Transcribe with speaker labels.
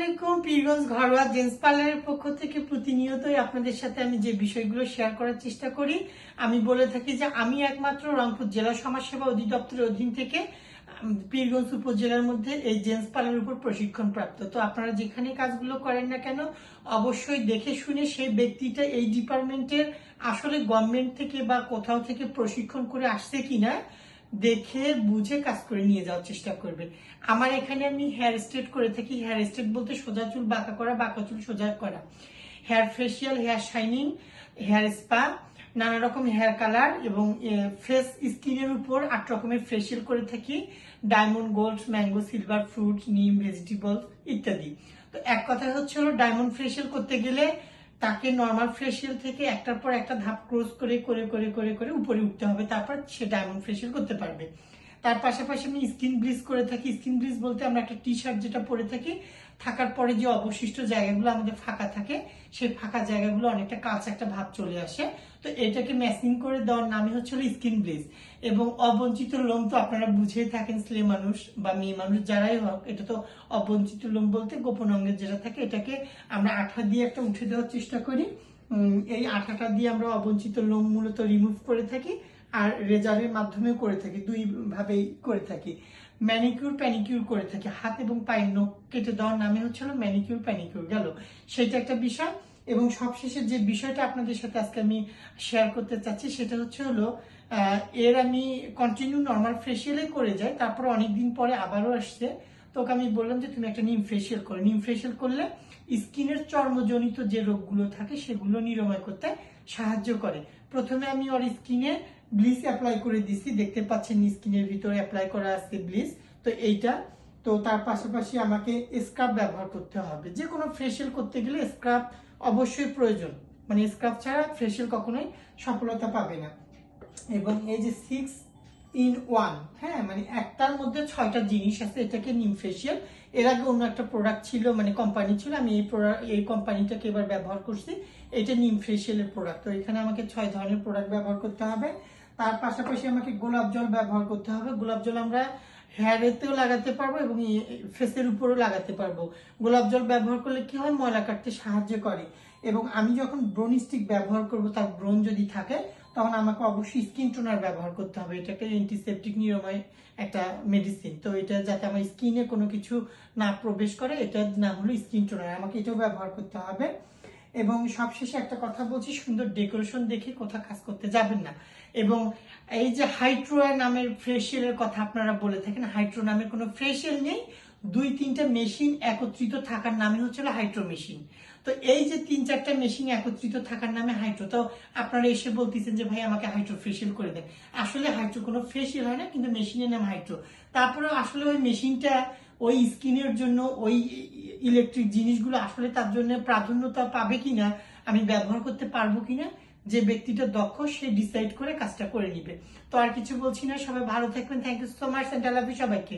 Speaker 1: আলাইকুম। পীরগঞ্জ ঘরোয়া জেন্টস পার্লারের পক্ষ থেকে প্রতিনিয়তই আপনাদের সাথে আমি যে বিষয়গুলো শেয়ার করার চেষ্টা করি, আমি বলে থাকি যে আমি একমাত্র রংপুর জেলা সমাজসেবা অধিদপ্তরের অধীন থেকে পীরগঞ্জ উপজেলার মধ্যে এই জেন্টস পার্লারের উপর প্রশিক্ষণ প্রাপ্ত। তো আপনারা যেখানে কাজগুলো করেন না কেন অবশ্যই দেখে শুনে সেই ব্যক্তিটা এই ডিপার্টমেন্টের আসলে গভর্নমেন্ট থেকে বা কোথাও থেকে প্রশিক্ষণ করে আসছে কিনা দেখে বুঝে কাজ করে নিয়ে যাওয়ার চেষ্টা করবেন। আমার এখানে আমি হেয়ার স্ট্রেট করে থাকি। হেয়ার স্ট্রেট বলতে সোজা চুল বাঁকা করা, বাঁকা চুল সোজা করা, hair facial, hair shining, hair spa, নানা রকম হেয়ার কালার এবং ফেস স্কিনের উপর 8 রকমের ফেসিয়াল করে থাকি। Diamond, gold, mango, silver, fruit, নিম, ভেজিটেবল ইত্যাদি। তো এক কথা হচ্ছে হলো ডায়মন্ড ফেসিয়াল করতে গেলে তাকে নর্মাল ফেসিয়াল থেকে একটার পর একটা ধাপ ক্রস করে করে করে করে করে উপরে উঠতে হবে, তারপর সে ডায়মন্ড ফেসিয়াল করতে পারবে। তার পাশাপাশি আমি স্কিন ব্লিচ করে থাকি। স্কিন ব্লিচ বলতে আমরা একটা টি শার্ট যেটা পরে থাকি, থাকার পরে যে অবশিষ্ট জায়গাগুলো আমাদের ফাঁকা থাকে সেই ফাঁকা জায়গাগুলো অনেকটা কাঁচা একটা ভাব চলে আসে। তো এটাকে ম্যাচিং করে দেওয়ার নামই হচ্ছে স্কিন ব্লিচ। এবং অবঞ্চিত লোম তো আপনারা বুঝেই থাকেন, ছেলে মানুষ বা মেয়ে মানুষ যারাই হোক, এটা তো অবঞ্চিত লোম বলতে গোপন অঙ্গের যেটা থাকে এটাকে আমরা আঠা দিয়ে একটা উঠে দেওয়ার চেষ্টা করি। এই আঠাটা দিয়ে আমরা অবঞ্চিত লোম মূলত রিমুভ করে থাকি, আর রেজারের মাধ্যমেও করে থাকি, দুই ভাবেই করে থাকি। ম্যানিকিউর প্যানিকিউর করে থাকি, হাত এবং পায়ের নখ কেটে দেওয়ার নামে হচ্ছে ম্যানিকিউর প্যানিকিউর গেল, সেটা একটা বিষয়। এবং সবশেষে যে বিষয়টা আপনাদের সাথে আজকে আমি শেয়ার করতে চাচ্ছি সেটা হচ্ছে এর আমি কন্টিনিউ নর্মাল ফেসিয়ালে করে যাই, তারপর অনেকদিন পরে আবারও আসছে। তোকে আমি বললাম যে তুমি একটা নিম ফেসিয়াল করো। নিম ফেসিয়াল করলে স্কিনের চর্মজনিত যে রোগগুলো থাকে সেগুলো নিরাময় করতে সাহায্য করে। প্রথমে আমি ওর স্কিনে ব্লিচ অ্যাপ্লাই করে দিছি, দেখতে পাচ্ছেন স্কিনের ভিতরে অ্যাপ্লাই করা আছে ব্লিচ। তো এইটা তো তার পাশাপাশি আমাকে স্ক্রাব ব্যবহার করতে হবে। যে কোনো ফেসিয়াল করতে গেলে স্ক্রাব অবশ্যই প্রয়োজন, মানে স্ক্রাব ছাড়া ফেসিয়াল কখনোই সফলতা পাবে না। এবং এই যে 6-in-1, হ্যাঁ, মানে একটার মধ্যে 6টা জিনিস আছে, এটাকে নিম ফেসিয়াল। এর আগে অন্য একটা প্রোডাক্ট ছিল, মানে কোম্পানি ছিল, আমি এই কোম্পানিটাকে এবার ব্যবহার করছি। এটা নিম ফেসিয়ালের প্রোডাক্ট। তো এখানে আমাকে 6 ধরনের প্রোডাক্ট ব্যবহার করতে হবে। তার পাশাপাশি আমাকে গোলাপ জল ব্যবহার করতে হবে। গোলাপ জল আমরা হেয়ারেতেও লাগাতে পারবো এবং ফেসের উপরেও লাগাতে পারবো। গোলাপ জল ব্যবহার করলে কি হয়, ময়লা কাটতে সাহায্য করে। এবং আমি যখন ব্রোন স্টিক ব্যবহার করব, তার ব্রোন যদি থাকে তখন আমাকে অবশ্যই স্কিন টোনার ব্যবহার করতে হবে। এটাকে অ্যান্টিসেপটিক নিরাময় একটা মেডিসিন। তো এটা যাতে আমার স্কিনে কোনো কিছু না প্রবেশ করে, এটার নাম হলো স্কিন টোনার, আমাকে এটাও ব্যবহার করতে হবে। এবং সবশেষে একটা কথা বলছি, সুন্দর ডেকোরেশন দেখে কোথাও কাজ করতে যাবেন না। এবং এই যে হাইড্রো নামের ফেসিয়ালের কথা আপনারা বলে থাকেন, হাইড্রো নামের কোনো ফেসিয়াল নেই। 2-3টা মেশিন একত্রিত থাকার নামে হচ্ছে হাইড্রো মেশিন। তো এই যে 3-4টা মেশিন একত্রিত থাকার নামে হাইড্রো। তো আপনারা এসে বলতেছেন যে ভাই আমাকে হাইড্রো ফেসিয়াল করে দেন। আসলে হাইড্রো কোনো ফেসিয়াল হয় না, কিন্তু মেশিনের নাম হাইড্রো। তারপরে আসলে ওই মেশিনটা ওই স্কিনের জন্য, ওই ইলেকট্রিক জিনিসগুলো আসলে তার জন্য প্রাধান্যতা পাবে কিনা, আমি ব্যবহার করতে পারবো কিনা, যে ব্যক্তিটা দক্ষ সে ডিসাইড করে কাজটা করে নিবে। তো আর কিছু বলছি না, সবাই ভালো থাকবেন। Thank you so much, and I love you সবাইকে।